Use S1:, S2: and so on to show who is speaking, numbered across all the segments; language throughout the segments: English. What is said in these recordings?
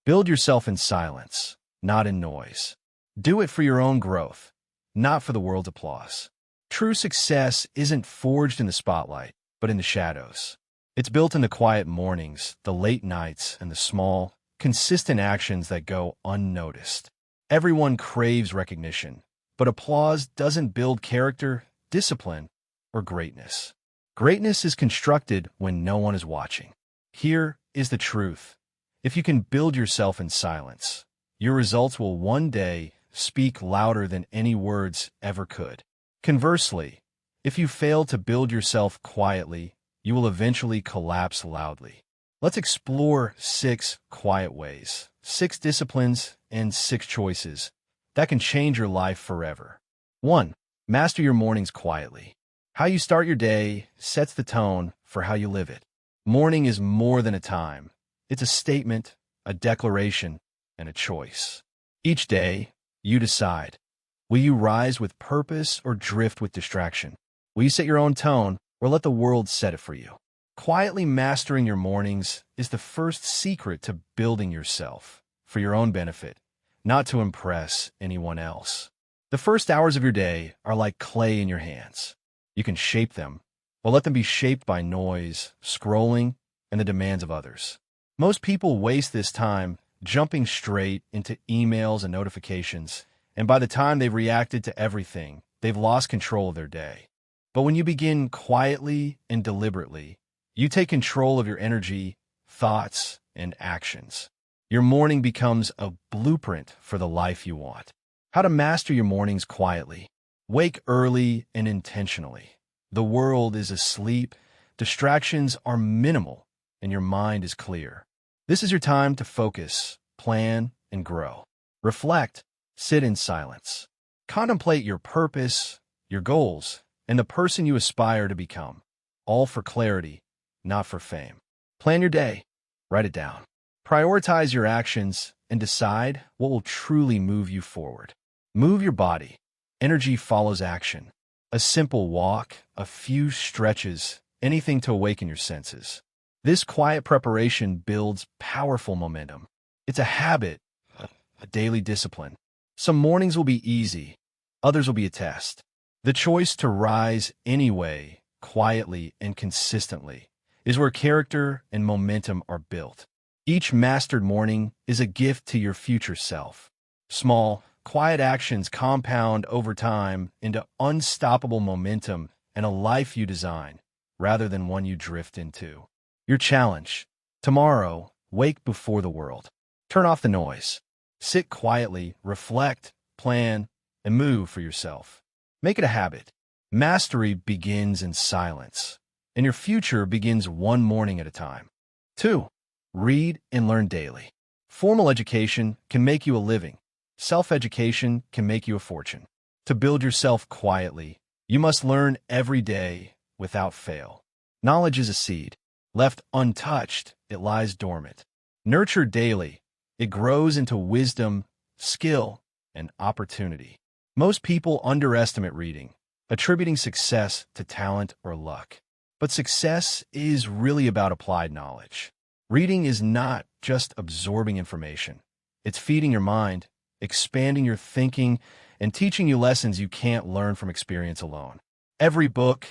S1: Build yourself in silence, not in noise. Do it for your own growth, not for the world's applause. True success isn't forged in the spotlight, but in the shadows. It's built in the quiet mornings, the late nights, and the small, consistent actions that go unnoticed. Everyone craves recognition, but applause doesn't build character, discipline, or greatness. Greatness is constructed when no one is watching. Here is the truth. If you can build yourself in silence, your results will one day speak louder than any words ever could. Conversely, if you fail to build yourself quietly, you will eventually collapse loudly. Let's explore 6 quiet ways, 6 disciplines, and 6 choices that can change your life forever. 1. Master your mornings quietly. How you start your day sets the tone for how you live it. Morning is more than a time. It's a statement, a declaration, and a choice. Each day, you decide. Will you rise with purpose or drift with distraction? Will you set your own tone or let the world set it for you? Quietly mastering your mornings is the first secret to building yourself for your own benefit, not to impress anyone else. The first hours of your day are like clay in your hands. You can shape them, or let them be shaped by noise, scrolling, and the demands of others. Most people waste this time jumping straight into emails and notifications, and by the time they've reacted to everything, they've lost control of their day. But when you begin quietly and deliberately, you take control of your energy, thoughts, and actions. Your morning becomes a blueprint for the life you want. How to master your mornings quietly. Wake early and intentionally. The world is asleep, distractions are minimal, and your mind is clear. This is your time to focus, plan, and grow. Reflect, sit in silence. Contemplate your purpose, your goals, and the person you aspire to become, all for clarity, not for fame. Plan your day. Write it down. Prioritize your actions and decide what will truly move you forward. Move your body. Energy follows action. A simple walk, a few stretches, anything to awaken your senses. This quiet preparation builds powerful momentum. It's a habit, a daily discipline. Some mornings will be easy, others will be a test. The choice to rise anyway, quietly and consistently, is where character and momentum are built. Each mastered morning is a gift to your future self. Small, quiet actions compound over time into unstoppable momentum and a life you design, rather than one you drift into. Your challenge. Tomorrow, wake before the world. Turn off the noise. Sit quietly, reflect, plan, and move for yourself. Make it a habit. Mastery begins in silence, and your future begins one morning at a time. 2. Read and learn daily. Formal education can make you a living. Self-education can make you a fortune. To build yourself quietly, you must learn every day without fail. Knowledge is a seed. Left untouched, it lies dormant. Nurtured daily, it grows into wisdom, skill, and opportunity. Most people underestimate reading, attributing success to talent or luck. But success is really about applied knowledge. Reading is not just absorbing information. It's feeding your mind, expanding your thinking, and teaching you lessons you can't learn from experience alone. Every book,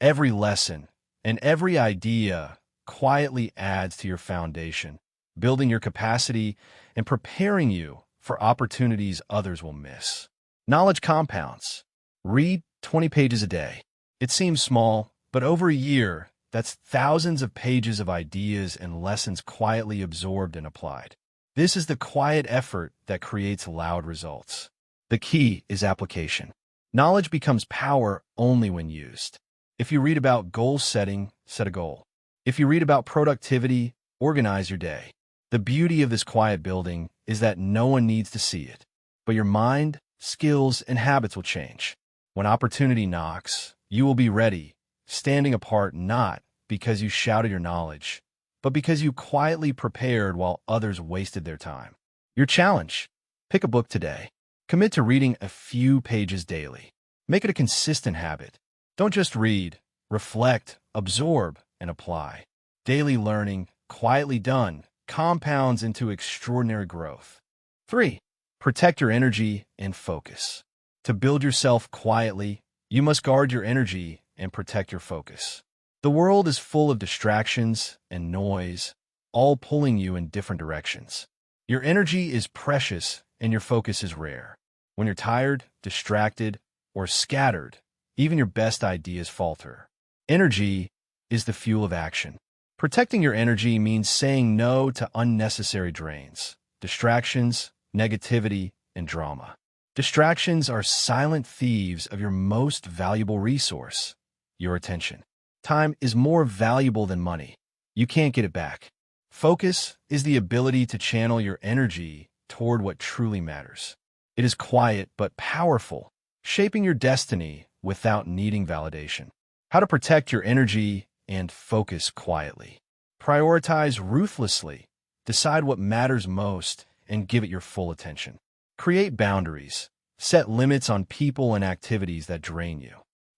S1: every lesson, and every idea quietly adds to your foundation, building your capacity and preparing you for opportunities others will miss. Knowledge compounds. Read 20 pages a day. It seems small, but over a year, that's thousands of pages of ideas and lessons quietly absorbed and applied. This is the quiet effort that creates loud results. The key is application. Knowledge becomes power only when used. If you read about goal setting, set a goal. If you read about productivity, organize your day. The beauty of this quiet building is that no one needs to see it, but your mind, skills, and habits will change. When opportunity knocks, you will be ready, standing apart not because you shouted your knowledge, but because you quietly prepared while others wasted their time. Your challenge: pick a book today. Commit to reading a few pages daily. Make it a consistent habit. Don't just read, reflect, absorb, and apply. Daily learning, quietly done, compounds into extraordinary growth. 3. Protect your energy and focus. To build yourself quietly, you must guard your energy and protect your focus. The world is full of distractions and noise, all pulling you in different directions. Your energy is precious and your focus is rare. When you're tired, distracted, or scattered, even your best ideas falter. Energy is the fuel of action. Protecting your energy means saying no to unnecessary drains, distractions, negativity, and drama. Distractions are silent thieves of your most valuable resource, your attention. Time is more valuable than money. You can't get it back. Focus is the ability to channel your energy toward what truly matters. It is quiet but powerful, shaping your destiny without needing validation. How to protect your energy and focus quietly. Prioritize ruthlessly. Decide what matters most and give it your full attention. Create boundaries. Set limits on people and activities that drain you.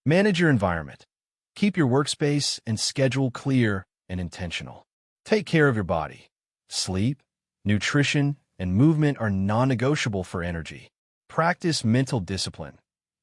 S1: Manage your environment. Keep your workspace and schedule clear and intentional. Take care of your body. Sleep, nutrition, and movement are non-negotiable for energy. Practice mental discipline.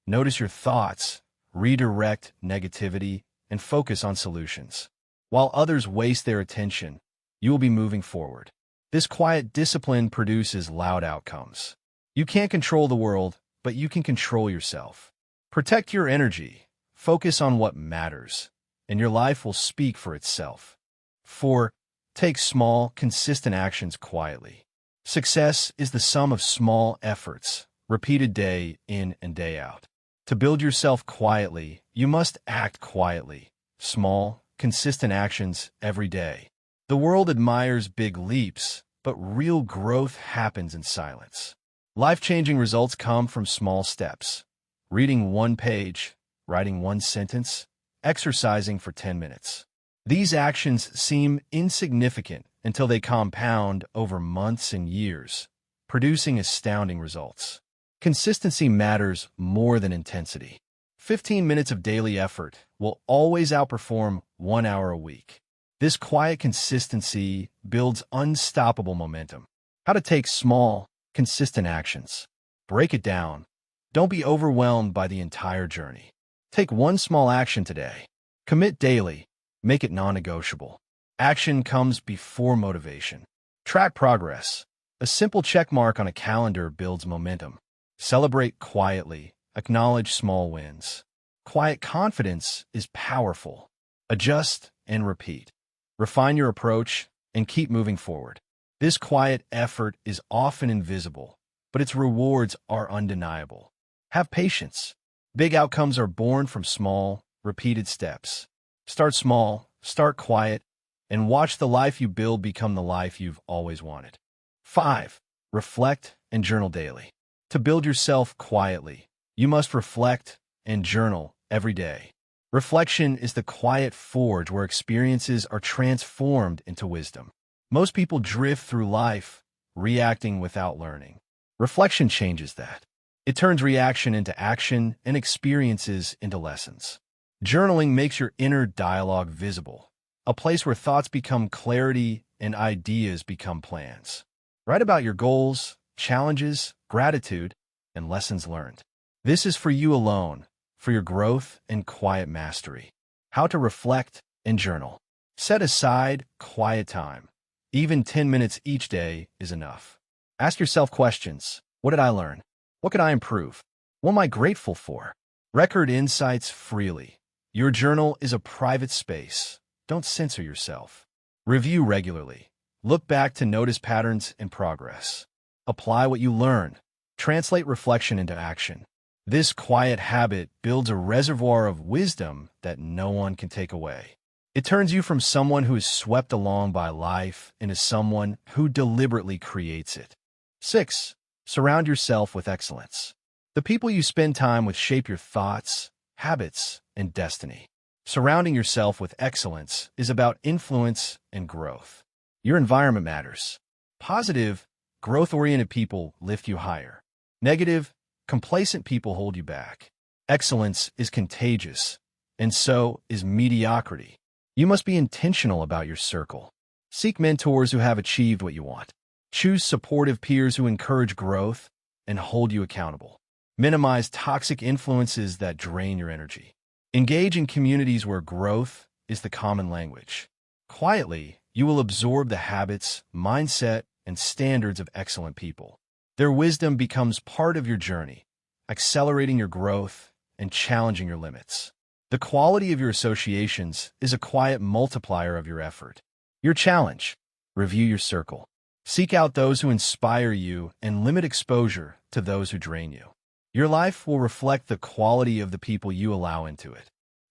S1: Notice your thoughts, redirect negativity, and focus on solutions. While others waste their attention, you will be moving forward. This quiet discipline produces loud outcomes. You can't control the world, but you can control yourself. Protect your energy. Focus on what matters, and your life will speak for itself. 4. Take small, consistent actions quietly. Success is the sum of small efforts, repeated day in and day out. To build yourself quietly, you must act quietly. Small, consistent actions every day. The world admires big leaps, but real growth happens in silence. Life-changing results come from small steps. Reading one page, writing one sentence, exercising for 10 minutes. These actions seem insignificant until they compound over months and years, producing astounding results. Consistency matters more than intensity. 15 minutes of daily effort will always outperform 1 hour a week. This quiet consistency builds unstoppable momentum. How to take small, consistent actions. Break it down. Don't be overwhelmed by the entire journey. Take one small action today. Commit daily. Make it non-negotiable. Action comes before motivation. Track progress. A simple check mark on a calendar builds momentum. Celebrate quietly. Acknowledge small wins. Quiet confidence is powerful. Adjust and repeat. Refine your approach and keep moving forward. This quiet effort is often invisible, but its rewards are undeniable. Have patience. Big outcomes are born from small, repeated steps. Start small, start quiet, and watch the life you build become the life you've always wanted. 5. Reflect and journal daily. To build yourself quietly, you must reflect and journal every day. Reflection is the quiet forge where experiences are transformed into wisdom. Most people drift through life, reacting without learning. Reflection changes that. It turns reaction into action and experiences into lessons. Journaling makes your inner dialogue visible, a place where thoughts become clarity and ideas become plans. Write about your goals, challenges, gratitude, and lessons learned. This is for you alone, for your growth and quiet mastery. How to reflect and journal. Set aside quiet time. Even 10 minutes each day is enough. Ask yourself questions. What did I learn? What can I improve? What am I grateful for? Record insights freely. Your journal is a private space. Don't censor yourself. Review regularly. Look back to notice patterns and progress. Apply what you learn. Translate reflection into action. This quiet habit builds a reservoir of wisdom that no one can take away. It turns you from someone who is swept along by life into someone who deliberately creates it. 6. Surround yourself with excellence. The people you spend time with shape your thoughts, habits, and destiny. Surrounding yourself with excellence is about influence and growth. Your environment matters. Positive, growth-oriented people lift you higher. Negative, complacent people hold you back. Excellence is contagious, and so is mediocrity. You must be intentional about your circle. Seek mentors who have achieved what you want. Choose supportive peers who encourage growth and hold you accountable. Minimize toxic influences that drain your energy. Engage in communities where growth is the common language. Quietly, you will absorb the habits, mindset, and standards of excellent people. Their wisdom becomes part of your journey, accelerating your growth and challenging your limits. The quality of your associations is a quiet multiplier of your effort. Your challenge: review your circle. Seek out those who inspire you and limit exposure to those who drain you. Your life will reflect the quality of the people you allow into it.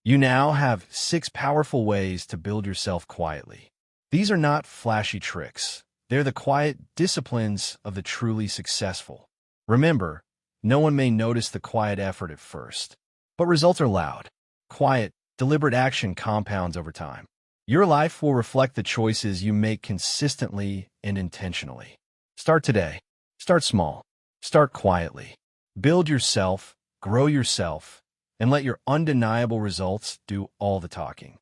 S1: You now have 6 powerful ways to build yourself quietly. These are not flashy tricks. They're the quiet disciplines of the truly successful. Remember, no one may notice the quiet effort at first, but results are loud. Quiet, deliberate action compounds over time. Your life will reflect the choices you make consistently and intentionally. Start today. Start small. Start quietly. Build yourself, grow yourself, and let your undeniable results do all the talking.